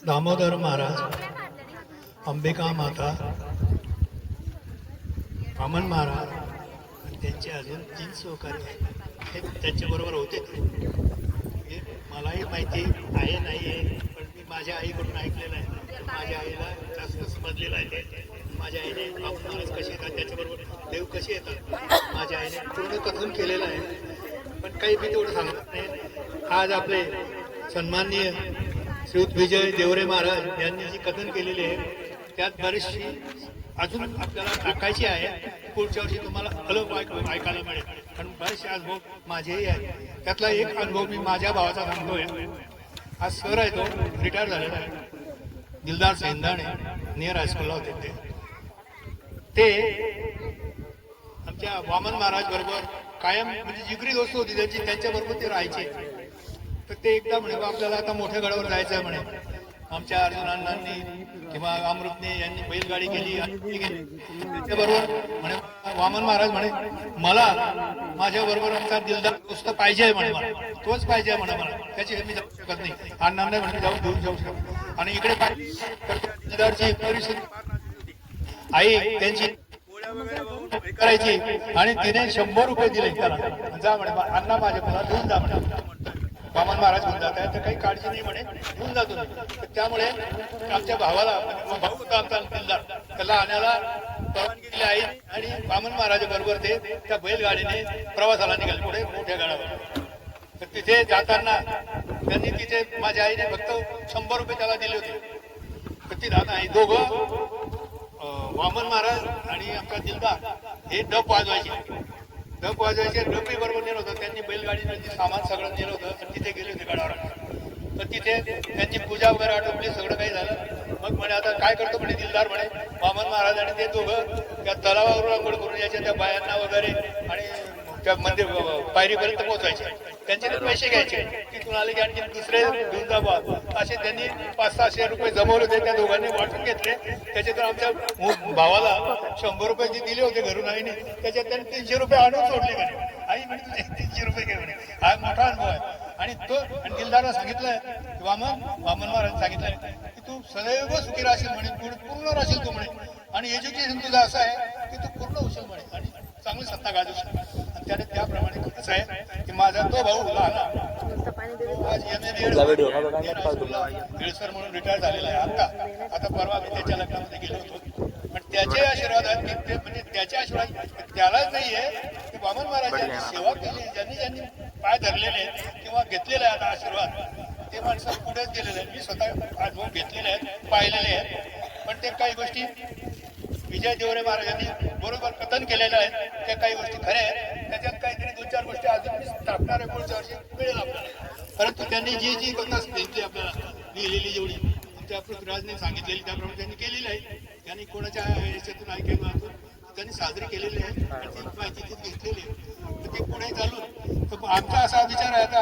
दामोदर महाराज, अंबिका माता, वामन महाराज आणि त्यांचे अजून 3 सहकारी आहेत. हे त्यांच्याबरोबर होते. हे मलाही माहिती आहे नाही आहे, पण मी माझ्या आईकडून ऐकलेलं आहे. माझ्या आईला जास्त समजलेलं आहे. माझ्या आईने वामन महाराज कसे येतात, त्याच्याबरोबर देव कसे येतात, माझ्या आईने पूर्ण कथन केलेलं आहे. पण काही मी तेवढं सांगत नाही. आज आपले सन्माननीय श्रीयुत विजय देवरे महाराज यांनी जी कथन केलेली आहे त्यात बरीचशी अजून आपल्याला टाकायची आहे. पुढच्या वर्षी तुम्हाला अलग ऐकायला मिळेल, कारण बरेचसे अनुभव माझेही आहेत. त्यातला एक अनुभव मी माझ्या भावाचा सांगतोय. आज सर आहे, तो रिटायर झालेला आहे, दिलदार सेंदाणे, नियर हायस्कूलला होते. ते आमच्या वामन महाराज बरोबर कायम म्हणजे जिगरी दोस्त होती त्यांची, त्यांच्याबरोबर ते राहायचे. तर ते एकदा म्हणे आपल्याला आता मोठ्या गडावर जायचं आहे म्हणे. आमच्या अर्जुन अण्णांनी किंवा अमृतने यांनी बैलगाडी केली, त्याच्याबरोबर म्हणे वामन महाराज म्हणे मला माझ्या बरोबर आमचा दिलदार दोस्त पाहिजे म्हणे, मला तोच पाहिजे म्हणे, मला त्याची मी जाऊ शकत नाही. अण्णांना म्हणे जाऊ घेऊन जाऊ शकतो. आणि इकडे तर दिलदारची परिस्थिती आई त्यांची करायची आणि तिने 100 रुपये दिले त्याला, जा म्हणे अण्णा माझ्या मुला घेऊन जा म्हणे. वामन महाराज घेऊन जात आहे तर काही काळजी नाही म्हणे, घेऊन जातो. त्यामुळे आमच्या भावाला भाऊ होता आमचा दिलदार, त्याला आणायला परवानगी दिली आई. आणि वामन महाराज बरोबर ते त्या बैलगाडीने प्रवासाला निघाले पुढे मोठ्या गडावर. तर तिथे जाताना त्यांनी तिथे माझ्या आईने फक्त 100 रुपये त्याला दिले होते. तर ती जाता दोघं वामन महाराज आणि आमचा दिलदार हे डप वाजवायचे. डप वाजवायचे, डपही बरोबर नेलं होतं त्यांनी. बैलगाडीमध्ये सामान सगळं नेलं होतं आणि तिथे गेले होते गडावर. तर तिथे त्यांची पूजा वगैरे आटोपली, सगळं काही झालं. मग म्हणे आता काय करतो म्हणे दिलदार म्हणे. वामन महाराज आणि ते दोघं त्या तलावावरून आंघोळ करून यायचे, त्या बायांना वगैरे आणि त्या मंदिर पायरीपर्यंत पोहोचायचे. त्यांचे ते पैसे घ्यायचे. तिथून आले की आणखी दुसरे घेऊन जा बा, असे त्यांनी 500-600 रुपये जमवले होते. त्या दोघांनी वाटून घेतले. त्याच्यातून आमच्या भावाला 100 रुपये जे दिले होते घरून आईने, त्याच्यात त्यांनी 300 रुपये आणून सोडले म्हणे. आई म्हणे तुझे 300 रुपये घे म्हणे. हा मोठा अनुभव आहे. आणि तो आणि दिलदारला सांगितलंय वामन महाराज सांगितलंय की तू सदैव सुखी राहशील म्हणे, पूर्ण राहशील तू म्हणे. आणि एज्युकेशन तुझं असं आहे की तू पूर्ण होशील म्हणे आणि चांगली सत्ता गाजू शकतो. आणि त्याने त्याप्रमाणे कसं आहे की माझा तो भाऊ लहान आज बिळसर म्हणून रिटायर झालेला आहे. आता परवा मी त्याच्या लग्नामध्ये गेलो होतो. पण त्याचे आशीर्वाद आहेत की ते म्हणजे त्याचे आशीर्वाद त्यालाच नाहीये की वामन महाराजांनी सेवा केली, ज्यांनी ज्यांनी पाय धरलेले आहेत किंवा घेतलेले आहेत आशीर्वाद, ते माणसं पुढेच गेलेले आहेत. मी स्वतः अनुभव घेतलेले आहेत, पाहिलेले आहेत. पण ते काही गोष्टी विजय देवरे महाराजांनी बरोबर कथन केलेलं आहे, त्या काही गोष्टी खऱ्या आहेत. त्याच्यात काहीतरी 2-4 गोष्टी अजून मी टाकणार आहे, पुढच्या वर्षी मिळेल आपल्याला. परंतु त्यांनी जी कथा सांगितली आपल्याला लिहिलेली, जेवढी त्या पृथ्वीराजने सांगितलेली त्याप्रमाणे त्यांनी केलेली आहे. त्यांनी कोणाच्या याच्यातून ऐकायला त्यांनी साजरी केलेली आहे आणि ती माहिती तिथे घेतलेली आहे. तर ते पुढे चालून तर आमचा असा विचार आहे आता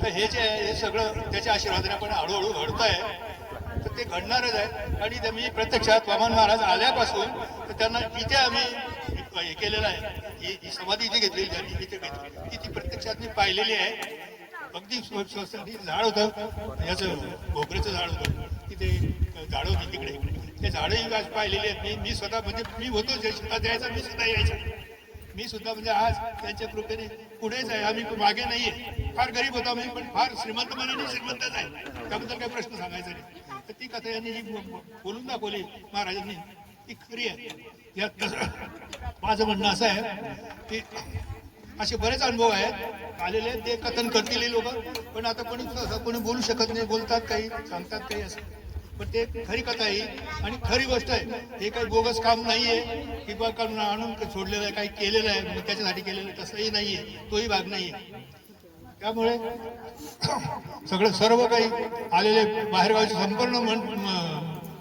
तर हे जे हे सगळं त्याच्या आशीर्वादाने आपण हळूहळू घडत आहे. तर ते घडणारच आहे. आणि मी प्रत्यक्षात वामन महाराज आल्यापासून तर त्यांना इथे आम्ही हे केलेलं आहे. ही समाधी इथे घेतलेली त्यांनी इथे घेतली, ती प्रत्यक्षात मी पाहिलेली आहे. अगदी झाड होतं, याचं भोपऱ्याचं झाड होतं, तिथे झाडं होती तिकडे. ते झाडंही आज पाहिलेली आहेत. मी स्वतः म्हणजे मी होतो जे शेतात जायचं, मी सुद्धा यायचं. मी सुद्धा म्हणजे आज त्यांच्या कृपेने पुढेच आहे. आम्ही मागे नाहीये. फार गरीब होतो आम्ही, पण फार श्रीमंत मनाने श्रीमंतच आहे. त्याबद्दल काही प्रश्न सांगायचा नाही. तर ती कथा यांनी जी बोलून दाखवली महाराजांनी, ती खरी आहे. यात माझं म्हणणं असं आहे की असे बरेच अनुभव आहेत आलेले, ते कथन करतील लोक. पण आता कोणी बोलू शकत नाही, बोलतात काही, सांगतात काही असं. पण ते खरी कथा आहे आणि खरी गोष्ट आहे. हे काही बोगस काम नाहीये किंवा काढून आणून सोडलेलं आहे, काही केलेलं आहे त्याच्यासाठी केलेलं आहे, तसंही नाहीये, तोही भाग नाहीये. त्यामुळे सगळं सर्व काही आलेले बाहेरगावचे संपूर्ण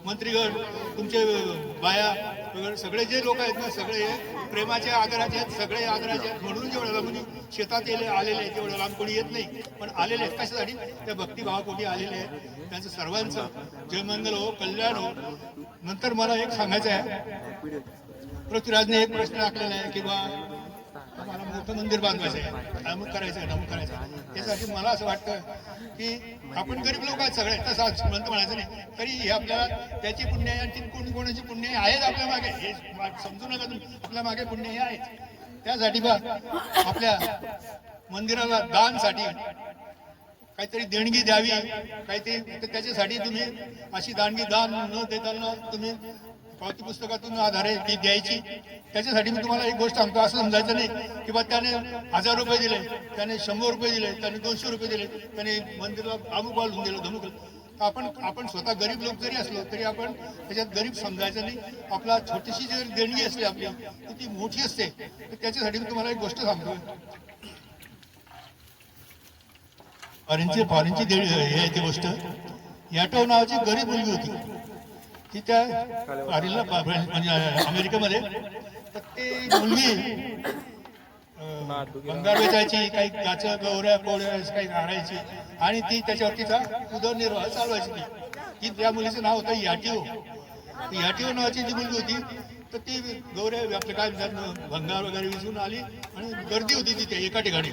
मंत्रीगण, तुमचे बाया वगैरे सगळे जे लोक आहेत ना, सगळे प्रेमाचे आदराचे आहेत, सगळे आदराचे आहेत. म्हणून जेवढं लांबून शेतात आलेले आहेत, तेवढं लांब कोणी येत नाही, पण आलेले आहेत कशासाठी? त्या भक्तिभावापोटी आलेले आहेत. त्यांचं सर्वांचं जयमंगल हो, कल्याण हो. नंतर मला एक सांगायचं आहे, पृथ्वीराजने एक प्रश्न टाकलेला आहे की बा मला मोठं मंदिर बांधवायचं आहे, अमुक करायचं अमुक करायचं. त्यासाठी मला असं वाटतं की आपण गरीब लोक आहेत सगळे, तसं श्रीमंत म्हणायचं नाही, तरी हे आपल्याला त्याची पुण्य आहे आणि कोणी कोणाची पुण्य आहेत आपल्या मागे, हे समजू नका तुम्ही, आपल्या मागे पुण्य हे आहेत. त्यासाठी बा आपल्या मंदिराला दानसाठी काहीतरी देणगी द्यावी, काहीतरी त्याच्यासाठी तुम्ही अशी दान न देताना तुम्ही पावती पुस्तकातून आधारे ती द्यायची. त्याच्यासाठी मी तुम्हाला एक गोष्ट सांगतो, असं समजायचं नाही की बा त्याने 1000 रुपये दिले, त्याने 100 रुपये दिले, त्याने 200 रुपये दिले, त्याने मंदिराला अमुक बांधून दिलं धमुक. आपण स्वतः गरीब लोक जरी असलो तरी आपण त्याच्यात गरीब समजायचं नाही. आपला छोटीशी जरी देणगी असली आपली ती मोठी असते. तर त्याच्यासाठी मी तुम्हाला एक गोष्ट सांगतो. फॉरेनची देणी हे आहे ती गोष्ट. याटो नावाची गरीब मुलगी होती, ती त्या फॉरेनला म्हणजे अमेरिकेमध्ये. तर ती मुलगी बंगार वेचायची, काही काचं गवऱ्या पोळ्या काही आणायची आणि ती त्याच्यावर तिचा उदरनिर्वाह चालवायची. ती त्या मुलीचं नाव होतं याटिओ. याटिओ नावाची जी मुलगी होती तर ती गौऱ्या आपलं काय म्हणतात भंगार वगैरे विसरून आली आणि गर्दी होती तिथे एका ठिकाणी.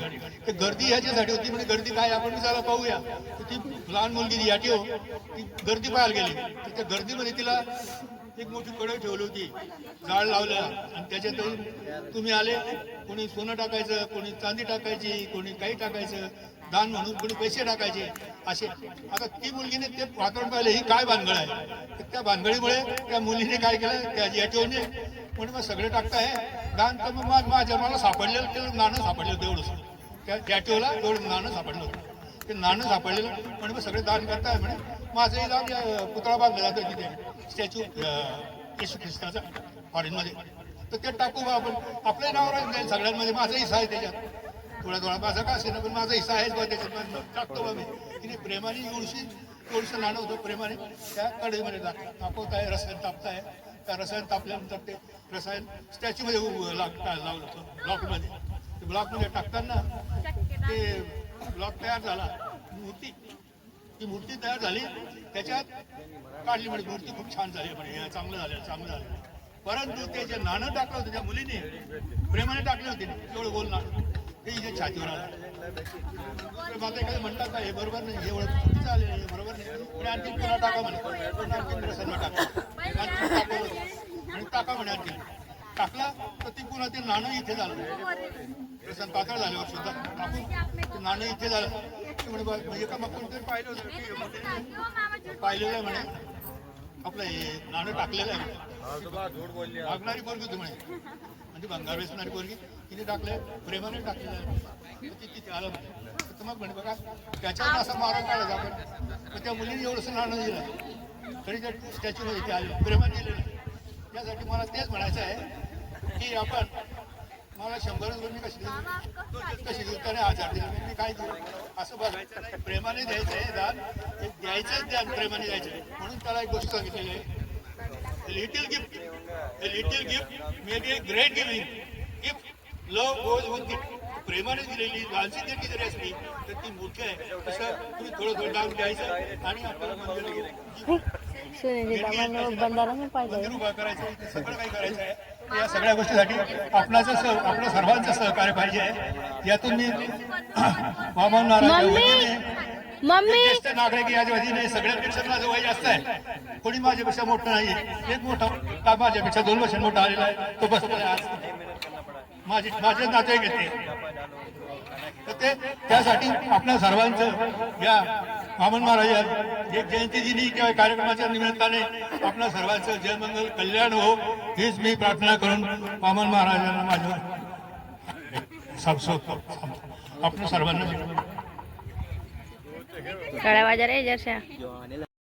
तर गर्दी ह्याच्यासाठी होती, म्हणजे गर्दी काय आपण विचारायला पाहूया. तर ती लहान मुलगी याटिओ ती गर्दी पाहायला गेली. तर त्या गर्दीमध्ये तिला एक मोठी कढई ठेवली होती, जाळ लावलं आणि त्याच्यात तुम्ही आले, कोणी सोनं टाकायचं, कोणी चांदी टाकायची, कोणी काही टाकायचं दान म्हणून, कोणी पैसे टाकायचे असे. आता ती मुलगीने ते वातावरण पाहिलं, ही काय भानगड आहे. तर त्या भानगडीमुळे त्या मुलीने काय केलं, त्या याटिओने म्हणून मग सगळे टाकताय दान. तर मग माझ्या मला सापडलेलं ते नाणं सापडलं होतं एवढंच, त्या याटिओला एवढं नाणं सापडलं होतं. ते नाणं सापडलेलं म्हणजे मग सगळे दान करताय म्हणे. माझंही दान पुतळा बांधला जातो तिथे स्टॅच्यू येशू ख्रिस्ताचा फॉरेनमध्ये. तर ते टाकू बा आपण, आपलंही नाव राहील सगळ्यांमध्ये, माझा हिस्सा आहे त्याच्यात. थोडा माझा का असेल ना पण माझा हिस्सा आहेच बा त्याच्यात, टाकतो बा मी. तिने प्रेमाने एवढंसं नाणं होतं, प्रेमाने त्या कढईमध्ये तापवत आहे, रसायन तापताय. त्या रसायन तापल्यानंतर ते रसायन स्टॅच्यूमध्ये लावलं ब्लॉकमध्ये. ते ब्लॉकमध्ये टाकताना ते ब्लॉक तयार झाला, ती मूर्ती तयार झाली, त्याच्यात काढली म्हणजे मूर्ती खूप छान झाली म्हणजे चांगलं झालं. परंतु ते जे नाणं टाकलं होतं त्या मुलीने प्रेमाने टाकले होते, एवढं गोल नाणं ते इथे छातीवर आलं. माझं एखादं म्हणतात का हे बरोबर नाही, हे एवढं चुकीचं आलेलं आहे, बरोबर नाही, आणि आणखी पुन्हा टाका म्हणे, आणखी रसायन टाका आणि टाका म्हणे. आणखी टाकला तर ती पुन्हा ते नाणं इथे झालं, रसायन पातळ झाल्यावर सुद्धा टाकून ते नाणं इथे झालं. म्हणजे का मग कोणतरी पाहिलं होतं, पाहिलेलं आहे म्हणे आपलं हे नाणं टाकलेलं आहे. मागणारी पोरगी होती म्हणे, म्हणजे भंगार वेचणारी पोरगी, तिने टाकले प्रेमाने टाकलेलं आहे. तिथे आलं तर मग म्हणे बघा त्याच्यावर असा मारा काढायचा आपण. तर त्या मुलीने एवढंसं नाणं दिलं तरी त्या स्टॅच्यूमध्ये ते आले, प्रेमाने दिलेलं आहे. त्यासाठी मला तेच म्हणायचं आहे की आपण, मला 100 रुपये मी कशी देऊ, त्याने 1000 दिले मी काय देऊ, असं बघायचं नाही. प्रेमाने द्यायचं आहे दान, द्यायचंच द्या, प्रेमाने द्यायचं आहे. म्हणून त्याला एक गोष्ट सांगितलेली आहे, little gift may be a great giving if love goes with it. प्रेमाने दिलेली लहानशी देणगी जरी असली तर ती मोठी आहे. तसं तुम्ही थोडं दान द्यायचं आणि आपल्याला मंदिर उभा करायचं, सगळं काही करायचं आहे. या सगळ्या गोष्टीसाठी आपल्या सर्वांचं सहकार्य पाहिजे आहे. यातून मी वामन ज्येष्ठ नागरिक या वतीने सगळ्यांपेक्षा माझं वय जास्त आहे, कोणी माझ्यापेक्षा मोठं नाहीये. एक मोठा माझ्यापेक्षा 2 वर्ष मोठा आलेला आहे, तो बसलेला आज माझे नाते घेते. तर ते त्यासाठी आपल्या सर्वांचं या वामन महाराज एक जयंतीदिनी किंवा कार्यक्रमाच्या निमित्ताने आपल्या सर्वांचं जयमंगल कल्याण हो, हीच मी प्रार्थना करून वामन महाराजांना माझं आपल्या सर्वांना काळ्या बाजार आहे जरशा